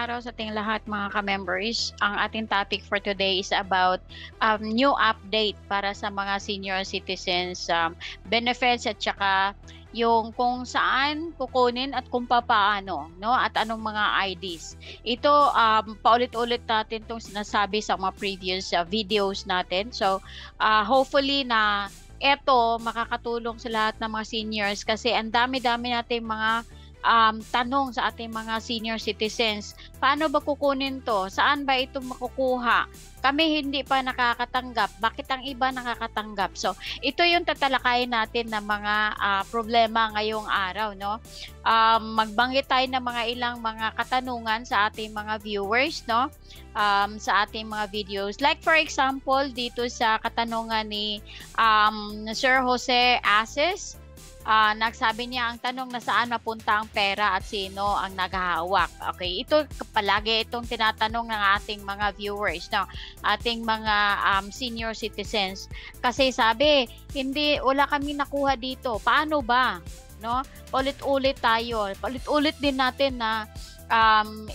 araw sa ating lahat mga ka-members. Ang ating topic for today is about new update para sa mga senior citizens benefits at saka yung kung saan kukunin at kung paano, no? At anong mga IDs. Ito paulit-ulit natin itong sinasabi sa mga previous videos natin. So hopefully na eto makakatulong sa lahat ng mga seniors kasi ang dami-dami nating mga tanong sa ating mga senior citizens. Paano ba kukunin to? Saan ba ito makukuha? Kami hindi pa nakakatanggap. Bakit ang iba nakakatanggap? So, ito yung tatalakayin natin na mga problema ngayong araw, no? Magbanggit tayo ng mga ilang mga katanungan sa ating mga viewers, no? Sa ating mga videos. Like for example, dito sa katanungan ni Sir Jose Ases, nagsabi niya ang tanong na saan mapunta ang pera at sino ang naghahawak. Okay, ito palagi itong tinatanong ng ating mga viewers, no? Ating mga senior citizens. Kasi sabi, wala kami nakuha dito. Paano ba? No? Ulit-ulit tayo. Ulit-ulit din natin na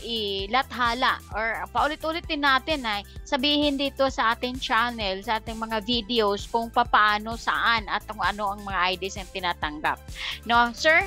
ilathala or paulit-ulit din natin ay sabihin dito sa ating channel, sa ating mga videos kung paano, saan at kung ano ang mga IDs yung tinatanggap. No, sir,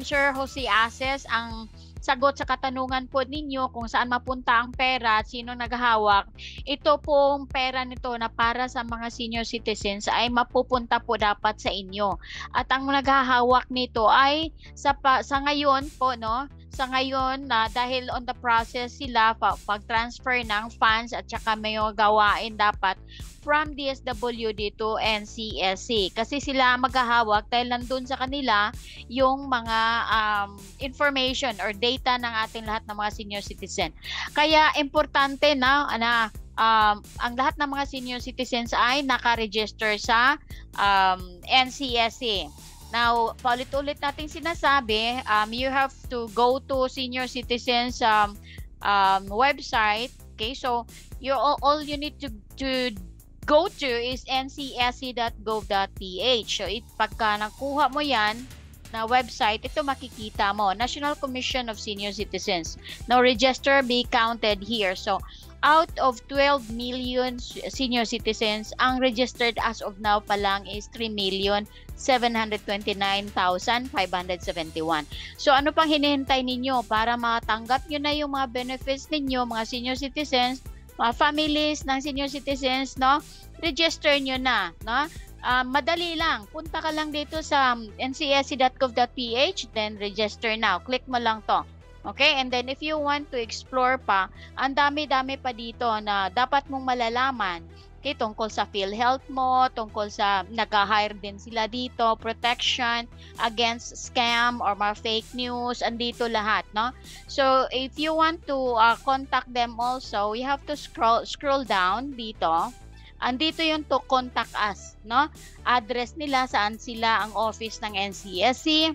Sir Jose Ases, ang sagot sa katanungan po ninyo kung saan mapunta ang pera at sino naghahawak, ito pong pera nito na para sa mga senior citizens ay mapupunta po dapat sa inyo. At ang naghahawak nito ay sa ngayon po, no? Sa ngayon, dahil on the process sila pag-transfer ng funds at saka may gawain dapat from DSWD to NCSC. Kasi sila maghahawak dahil nandun sa kanila yung mga information or data ng ating lahat ng mga senior citizen. Kaya importante na ang lahat ng mga senior citizens ay naka-register sa NCSC. Now, paulit-ulit nating sinasabi, you have to go to senior citizens website. Okay, so all you need to go to is ncsc.gov.ph. So, pagka nakuha mo yan na website, ito makikita mo, National Commission of Senior Citizens. Now, register be counted here. So, out of 12 million senior citizens, ang registered as of now pa lang is 3,729,571. So, ano pang hinihintay ninyo para matanggap nyo na yung mga benefits ninyo, mga senior citizens, mga families ng senior citizens, no? Register nyo na, no? Madali lang. Punta ka lang dito sa ncsc.gov.ph, then register now. Click mo lang to. Okay? And then if you want to explore pa, ang dami-dami pa dito na dapat mong malalaman. Okay? Tungkol sa PhilHealth mo, tungkol sa nag-hire din sila dito, protection against scam or mga fake news, andito lahat, no? So, if you want to contact them also, you have to scroll down dito. Andito yung to contact us, no? Address nila, saan sila ang office ng NCSC,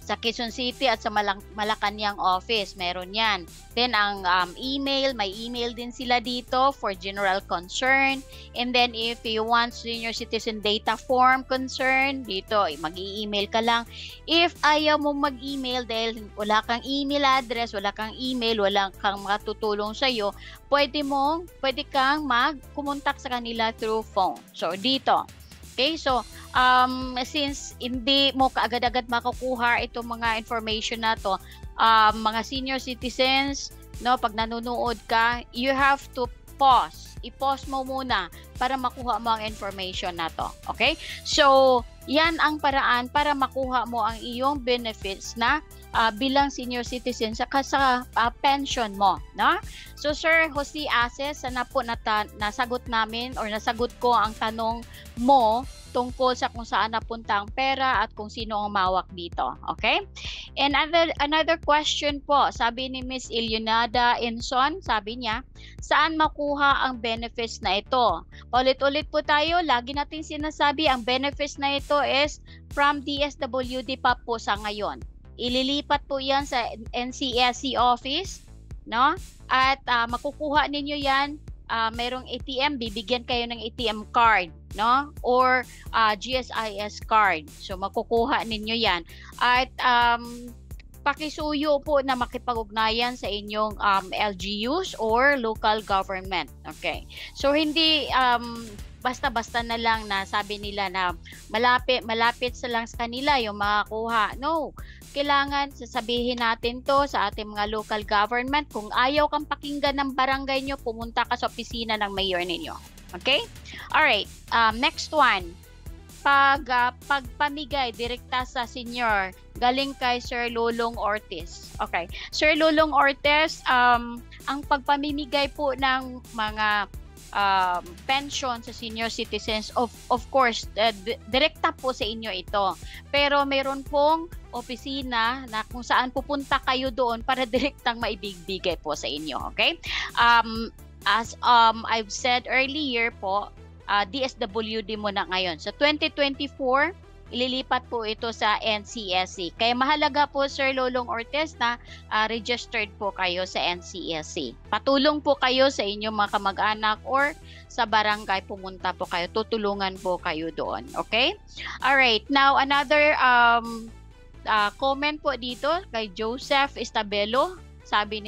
sa Quezon City at sa Malacanang office, meron yan. Then ang email, may email din sila dito for general concern. And then if you want senior citizen data form concern, dito mag-i-email ka lang. If ayaw mo mag-email dahil wala kang email address, wala kang email, wala kang matutulong sa'yo, pwede kang mag-kumontak sa kanila through phone. So dito. Okay, so since hindi mo kaagad-agad makukuha itong mga information na to, mga senior citizens, no, pag nanonood ka, you have to pause. I-pause mo muna para makuha mo ang information na to. Okay? So, yan ang paraan para makuha mo ang iyong benefits na bilang senior citizen sa pension mo, no? So, Sir Jose Ases, sana po nasagot namin or nasagot ko ang tanong mo tungkol sa kung saan napunta ang pera at kung sino ang mawak dito. Okay? And another question po, sabi ni Miss Ilyonada Inson, sabi niya, saan makuha ang benefits na ito? Ulit-ulit po tayo, lagi natin sinasabi, ang benefits na ito is from DSWD pa po sa ngayon. Ililipat po yan sa NCSC office, no? At makukuha ninyo yan, merong ATM, bibigyan kayo ng ATM card, no? Or GSIS card. So makukuha ninyo yan. At pakisuyo po na makipag-ugnayan sa inyong LGUs or local government. Okay. So hindi basta-basta na lang na sabi nila na malapit sa lang sa kanila yung makakuha. No. Kailangan sasabihin natin to sa ating mga local government. Kung ayaw kang pakinggan ng barangay nyo, pumunta ka sa opisina ng mayor ninyo. Okay? Alright. Next one. Pagpamigay direkta sa senior galing kay Sir Lulong Ortiz. Okay. Sir Lulong Ortiz, ang pagpamimigay po ng mga pension sa senior citizens, of course, direkta po sa inyo ito. Pero mayroon pong opisina na kung saan pupunta kayo doon para direktang maibibigay po sa inyo. Okay? As I've said earlier po, DSWD mo na ngayon. So 2024, ililipat po ito sa NCSC. Kaya mahalaga po, Sir Lulong Ortiz, na registered po kayo sa NCSC. Patulong po kayo sa inyong mga kamag-anak or sa barangay, pumunta po kayo. Tutulungan po kayo doon. Okay? Alright. Now, another comment po dito kay Joseph Estabelo. Sabi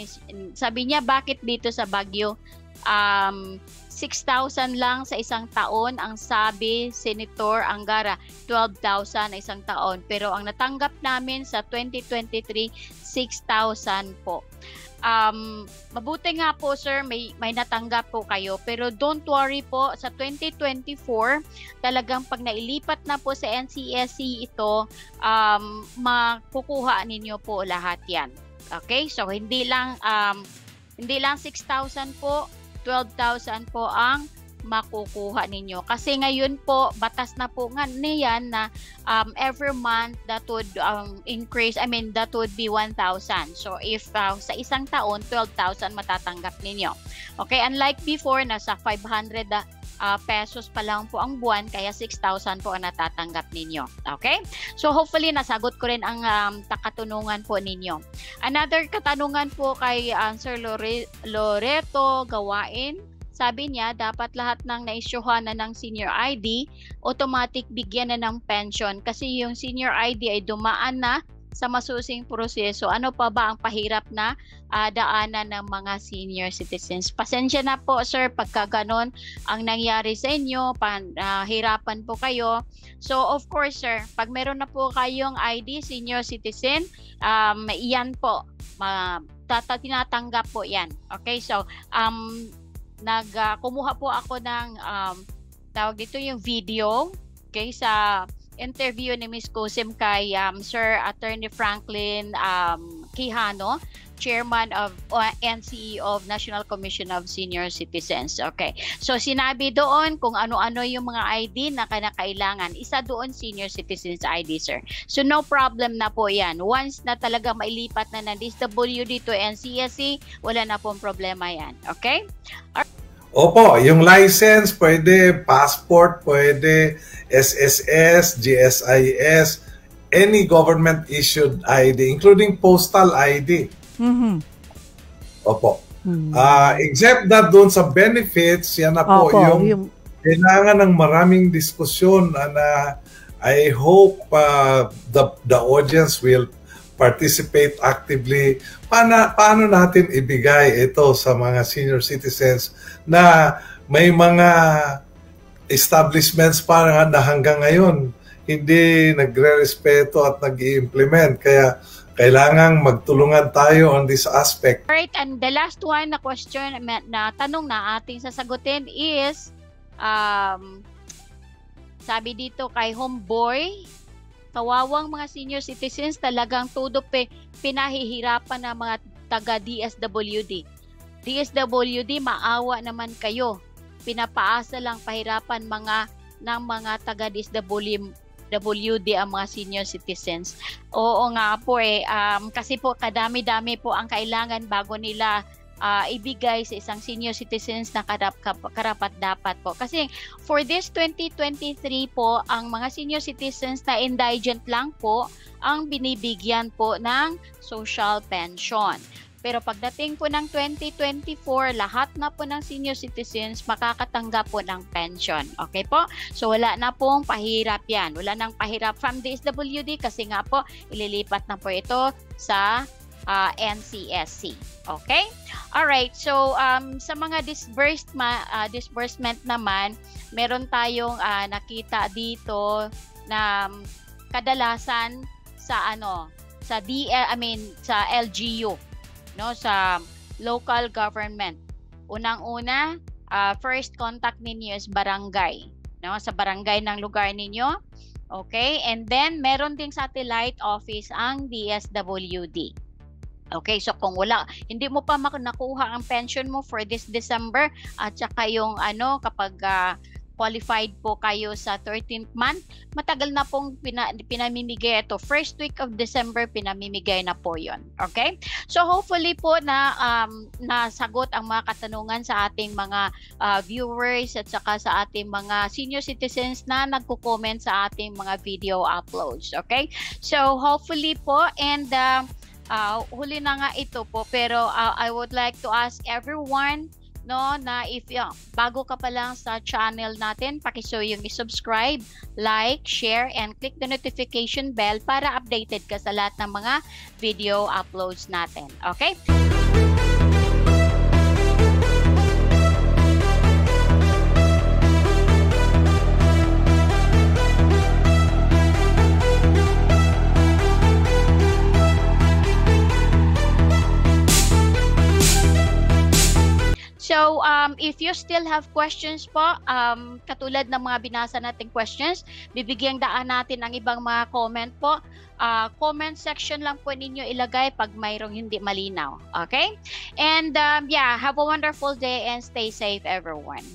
niya, bakit dito sa Baguio 6,000 lang sa isang taon, ang sabi Senator Angara 12,000 na isang taon, pero ang natanggap namin sa 2023 6,000 po. Mabuti nga po, sir, may natanggap po kayo, pero don't worry po, sa 2024 talagang pag nailipat na po sa NCSC ito, makukuha ninyo po lahat yan. Okay, so hindi lang 6,000 po, 12,000 po ang makukuha ninyo. Kasi ngayon po, batas na po nga niyan na every month that would increase, that would be 1,000. So if sa isang taon, 12,000 matatanggap ninyo. Okay, unlike before, nasa 500 pesos pa lang po ang buwan, kaya 6,000 po ang natatanggap ninyo. Okay? So hopefully nasagot ko rin ang katanungan po ninyo. Another katanungan po kay Sir Loreto Gawain. Sabi niya, dapat lahat ng naisyuhan na ng senior ID, automatic bigyan na ng pension kasi yung senior ID ay dumaan na sa masusing proseso. Ano pa ba ang pahirap na daanan ng mga senior citizens? Pasensya na po, sir, pagka ganon ang nangyari sa inyo, hirapan po kayo. So, of course, sir, pag meron na po kayong ID, senior citizen, iyan po, tinatanggap po yan. Okay, so, kumuha po ako ng, tawag dito yung video, okay, sa interview ni Ms. Cosim kay Sir Attorney Franklin Quijano, Chairman of and CEO of National Commission of Senior Citizens. Okay. So sinabi doon kung ano-ano yung mga ID na kailangan. Isa doon senior citizens ID, sir. So no problem na po yan. Once na talaga mailipat na ng DSWD to NCSC, wala na pong problema yan. Okay? Opo, yung license, pwede, passport, pwede, SSS, GSIS, any government-issued ID, including postal ID. Mm-hmm. Opo. Except that doon sa benefits, yan na po yung kailangan ng maraming diskusyon na I hope the audience will participate actively. Paano natin ibigay ito sa mga senior citizens na may mga establishments parang na hanggang ngayon hindi nagre-respeto at nag-i-implement. Kaya kailangang magtulungan tayo on this aspect. Alright, and the last one na question na tanong na ating sasagutin is sabi dito kay Homeboy, kawawang mga senior citizens, talagang todo pinahihirapan ng mga taga DSWD. DSWD, maawa naman kayo. Pinapaasa lang pahirapan ng mga taga DSWD ang mga senior citizens. Oo nga po kasi po kadami-dami po ang kailangan bago nila ibigay sa isang senior citizens na karapat-dapat po. Kasi for this 2023 po, ang mga senior citizens na indigent lang po ang binibigyan po ng social pension. Pero pagdating po ng 2024, lahat na po ng senior citizens makakatanggap po ng pension. Okay po? So wala na pong pahirap yan. Wala nang pahirap from DSWD kasi nga po ililipat na po ito sa NCSC. Okay? Alright. So sa mga disbursement naman, meron tayong nakita dito na kadalasan sa sa LGU, no, sa local government. Unang-una, first contact ninyo is barangay, no, sa barangay ng lugar ninyo. Okay? And then meron ding satellite office ang DSWD. Okay, so kung hindi mo pa nakuha ang pension mo for this December at saka yung kapag qualified po kayo sa 13th month, matagal na pong pinamimigay ito. First week of December, pinamimigay na po yon. Okay? So hopefully po na nasagot ang mga katanungan sa ating mga viewers at saka sa ating mga senior citizens na nagko-comment sa ating mga video uploads. Okay? So hopefully po, and huli na nga ito po, pero I would like to ask everyone, no, na if bago ka pa lang sa channel natin, pakisuyo yung i-subscribe, like, share, and click the notification bell para updated ka sa lahat ng mga video uploads natin. Okay? So, if you still have questions po, katulad ng mga binasa nating questions, bibigyang daan natin ang ibang mga comment po. Comment section lang po ninyo ilagay pag mayroong hindi malinaw. Okay? And yeah, have a wonderful day and stay safe everyone.